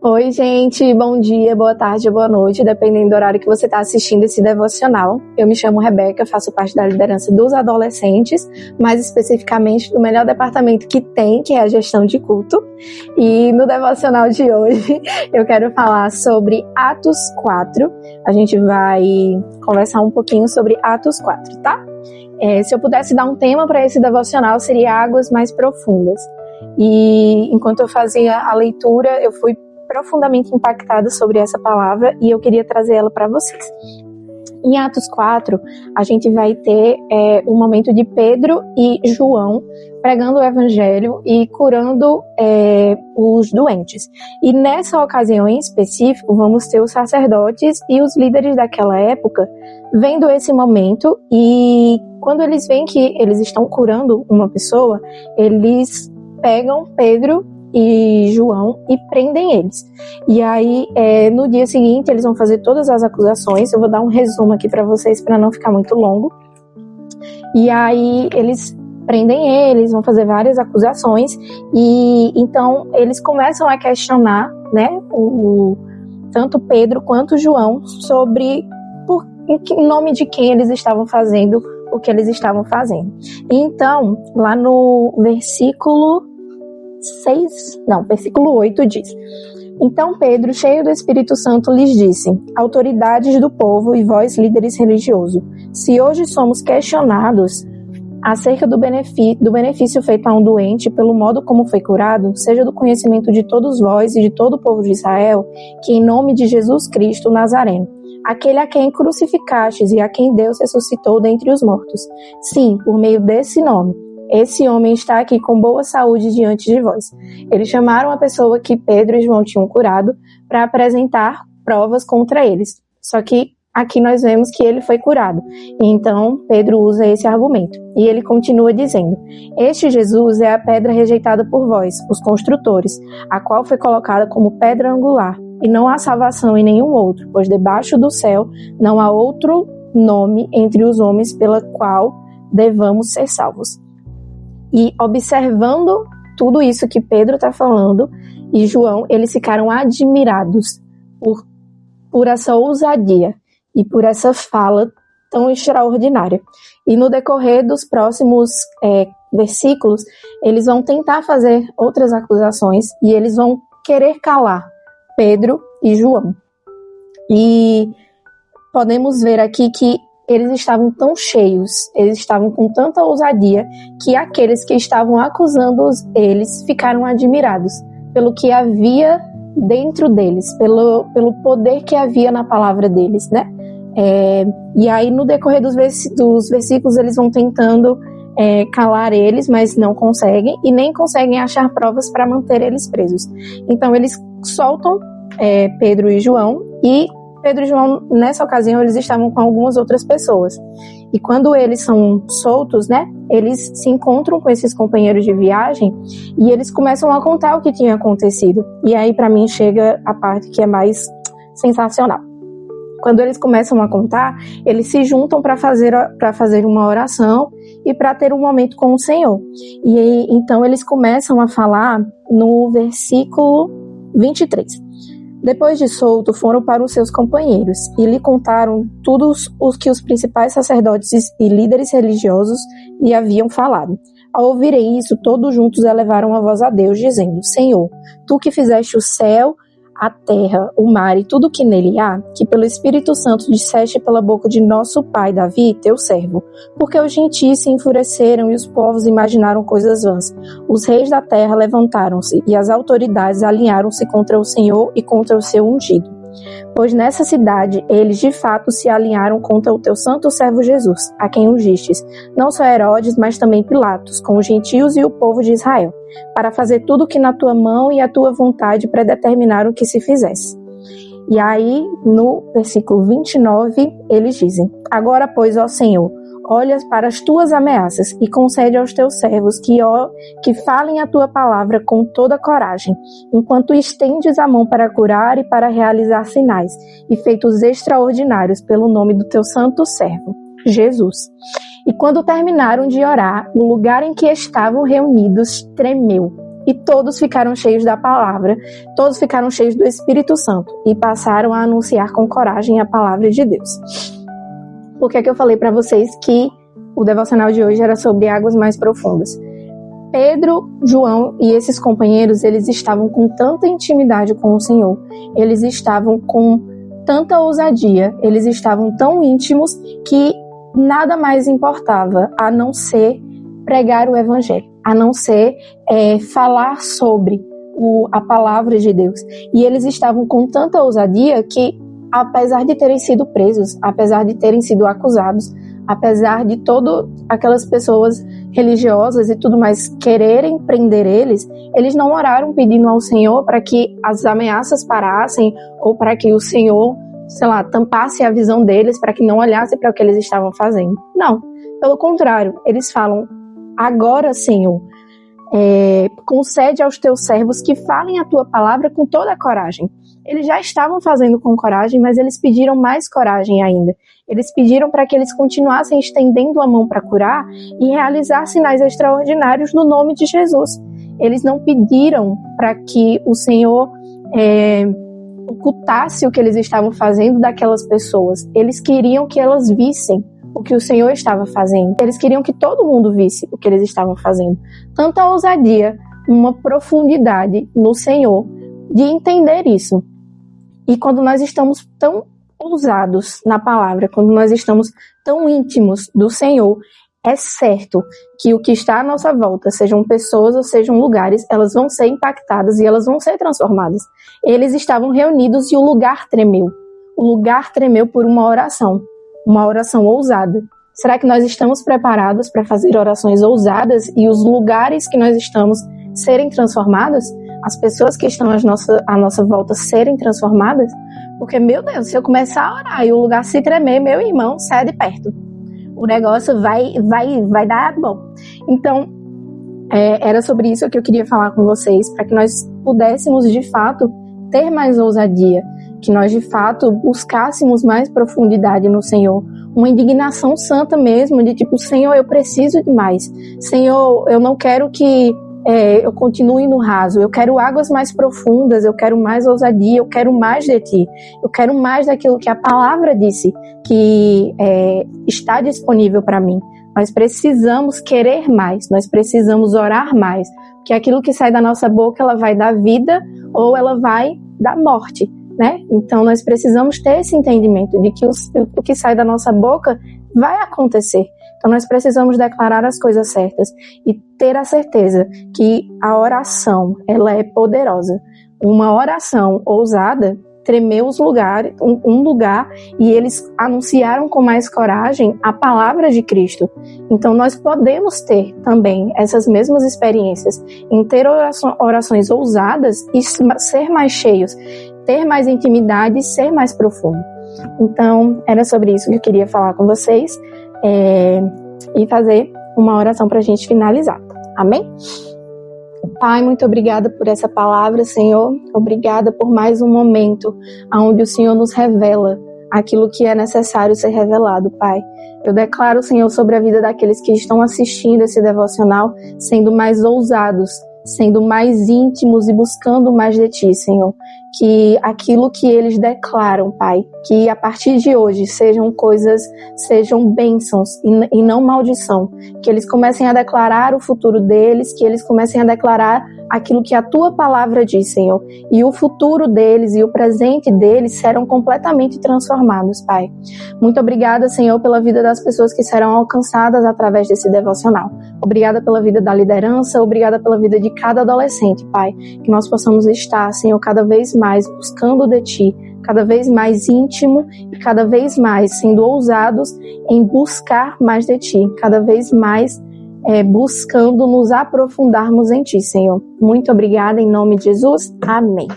Oi, gente, bom dia, boa tarde, boa noite, dependendo do horário que você está assistindo esse devocional. Eu me chamo Rebeca, faço parte da liderança dos adolescentes, mais especificamente do melhor departamento que tem, que é a gestão de culto. E no devocional de hoje, eu quero falar sobre Atos 4. A gente vai conversar um pouquinho sobre Atos 4, tá? Se eu pudesse dar um tema para esse devocional, seria águas mais profundas. E enquanto eu fazia a leitura, eu fui profundamente impactada sobre essa palavra e eu queria trazer ela para vocês. Em Atos 4, a gente vai ter um momento de Pedro e João pregando o evangelho e curando os doentes. E nessa ocasião em específico, vamos ter os sacerdotes e os líderes daquela época vendo esse momento, e quando eles veem que eles estão curando uma pessoa, eles pegam Pedro e João e prendem eles. E aí, no dia seguinte, eles vão fazer todas as acusações. Eu vou dar um resumo aqui para vocês, para não ficar muito longo. E aí, eles prendem eles, vão fazer várias acusações, e então eles começam a questionar, né, tanto Pedro quanto João sobre em nome de quem eles estavam fazendo o que eles estavam fazendo. E então, lá no versículo 8 diz: Então Pedro, cheio do Espírito Santo, lhes disse: Autoridades do povo e vós, líderes religiosos, se hoje somos questionados acerca do benefício feito a um doente pelo modo como foi curado, seja do conhecimento de todos vós e de todo o povo de Israel, que em nome de Jesus Cristo Nazareno, aquele a quem crucificastes e a quem Deus ressuscitou dentre os mortos, sim, por meio desse nome, esse homem está aqui com boa saúde diante de vós. Eles chamaram a pessoa que Pedro e João tinham curado para apresentar provas contra eles. Só que aqui nós vemos que ele foi curado. Então Pedro usa esse argumento. E ele continua dizendo: Este Jesus é a pedra rejeitada por vós, os construtores, a qual foi colocada como pedra angular. E não há salvação em nenhum outro, pois debaixo do céu não há outro nome entre os homens pela qual devamos ser salvos. E observando tudo isso que Pedro está falando e João, eles ficaram admirados por essa ousadia e por essa fala tão extraordinária. E no decorrer dos próximos versículos, eles vão tentar fazer outras acusações e eles vão querer calar Pedro e João. E podemos ver aqui que eles estavam tão cheios, eles estavam com tanta ousadia, que aqueles que estavam acusando eles ficaram admirados pelo que havia dentro deles, pelo poder que havia na palavra deles, né? E aí no decorrer dos versículos eles vão tentando calar eles, mas não conseguem, e nem conseguem achar provas para manter eles presos. Então eles soltam Pedro e João, e Pedro e João, nessa ocasião, eles estavam com algumas outras pessoas. E quando eles são soltos, né, eles se encontram com esses companheiros de viagem e eles começam a contar o que tinha acontecido. E aí, para mim, chega a parte que é mais sensacional. Quando eles começam a contar, eles se juntam para fazer uma oração e para ter um momento com o Senhor. E aí, então, eles começam a falar no versículo 23. Depois de solto, foram para os seus companheiros e lhe contaram tudo o que os principais sacerdotes e líderes religiosos lhe haviam falado. Ao ouvirem isso, todos juntos elevaram a voz a Deus, dizendo: Senhor, tu que fizeste o céu, a terra, o mar e tudo o que nele há, que pelo Espírito Santo disseste pela boca de nosso pai Davi, teu servo, porque os gentis se enfureceram e os povos imaginaram coisas vãs. Os reis da terra levantaram-se e as autoridades alinharam-se contra o Senhor e contra o seu ungido. Pois nessa cidade eles de fato se alinharam contra o teu santo servo Jesus, a quem ungistes, não só Herodes, mas também Pilatos, com os gentios e o povo de Israel, para fazer tudo o que na tua mão e a tua vontade predeterminaram que se fizesse. E aí, no versículo 29, eles dizem: Agora, pois, ó Senhor, olhas para as tuas ameaças e concede aos teus servos que falem a tua palavra com toda coragem, enquanto estendes a mão para curar e para realizar sinais e feitos extraordinários pelo nome do teu santo servo, Jesus. E quando terminaram de orar, o lugar em que estavam reunidos tremeu, e todos ficaram cheios da palavra, todos ficaram cheios do Espírito Santo e passaram a anunciar com coragem a palavra de Deus. Por que eu falei para vocês que o devocional de hoje era sobre águas mais profundas? Pedro, João e esses companheiros, eles estavam com tanta intimidade com o Senhor, eles estavam com tanta ousadia, eles estavam tão íntimos que nada mais importava a não ser pregar o Evangelho, a não ser falar sobre a palavra de Deus. E eles estavam com tanta ousadia que, apesar de terem sido presos, apesar de terem sido acusados, apesar de todas aquelas pessoas religiosas e tudo mais quererem prender eles, eles não oraram pedindo ao Senhor para que as ameaças parassem ou para que o Senhor, tampasse a visão deles, para que não olhasse para o que eles estavam fazendo. Não, pelo contrário, eles falam: agora, Senhor, concede aos teus servos que falem a tua palavra com toda a coragem. Eles já estavam fazendo com coragem, mas eles pediram mais coragem ainda. Eles pediram para que eles continuassem estendendo a mão para curar e realizar sinais extraordinários no nome de Jesus. Eles não pediram para que o Senhor ocultasse o que eles estavam fazendo daquelas pessoas. Eles queriam que elas vissem o que o Senhor estava fazendo. Eles queriam que todo mundo visse o que eles estavam fazendo. Tanta ousadia, uma profundidade no Senhor de entender isso. E quando nós estamos tão ousados na palavra, quando nós estamos tão íntimos do Senhor, é certo que o que está à nossa volta, sejam pessoas ou sejam lugares, elas vão ser impactadas e elas vão ser transformadas. Eles estavam reunidos e o lugar tremeu. O lugar tremeu por uma oração ousada. Será que nós estamos preparados para fazer orações ousadas e os lugares que nós estamos serem transformados? As pessoas que estão à nossa volta serem transformadas? Porque, meu Deus, se eu começar a orar e o lugar se tremer, meu irmão, sai de perto. O negócio vai dar bom. Então, era sobre isso que eu queria falar com vocês, para que nós pudéssemos, de fato, ter mais ousadia, que nós, de fato, buscássemos mais profundidade no Senhor, uma indignação santa mesmo, de tipo: Senhor, eu preciso de mais. Senhor, eu não quero que eu continue no raso, eu quero águas mais profundas, eu quero mais ousadia, eu quero mais de Ti, eu quero mais daquilo que a palavra disse que está disponível para mim. Nós precisamos querer mais, nós precisamos orar mais, porque aquilo que sai da nossa boca, ela vai dar vida ou ela vai dar morte, né? Então nós precisamos ter esse entendimento de que o que sai da nossa boca vai acontecer. Então nós precisamos declarar as coisas certas e ter a certeza que a oração, ela é poderosa. Uma oração ousada tremeu um lugar, e eles anunciaram com mais coragem a palavra de Cristo. Então nós podemos ter também essas mesmas experiências em ter orações ousadas e ser mais cheios, ter mais intimidade e ser mais profundo. Então era sobre isso que eu queria falar com vocês. E fazer uma oração para a gente finalizar. Amém? Pai, muito obrigada por essa palavra, Senhor. Obrigada por mais um momento onde o Senhor nos revela aquilo que é necessário ser revelado, Pai. Eu declaro, Senhor, sobre a vida daqueles que estão assistindo esse devocional, sendo mais ousados, sendo mais íntimos e buscando mais de Ti, Senhor. Que aquilo que eles declaram, Pai, que a partir de hoje sejam bênçãos e não maldição. Que eles comecem a declarar o futuro deles, que eles comecem a declarar aquilo que a Tua palavra diz, Senhor. E o futuro deles e o presente deles serão completamente transformados, Pai. Muito obrigada, Senhor, pela vida das pessoas que serão alcançadas através desse devocional. Obrigada pela vida da liderança, obrigada pela vida de cada adolescente, Pai. Que nós possamos estar, Senhor, cada vez mais buscando de Ti, cada vez mais íntimo e cada vez mais sendo ousados em buscar mais de Ti, cada vez mais buscando nos aprofundarmos em Ti, Senhor. Muito obrigada, em nome de Jesus. Amém.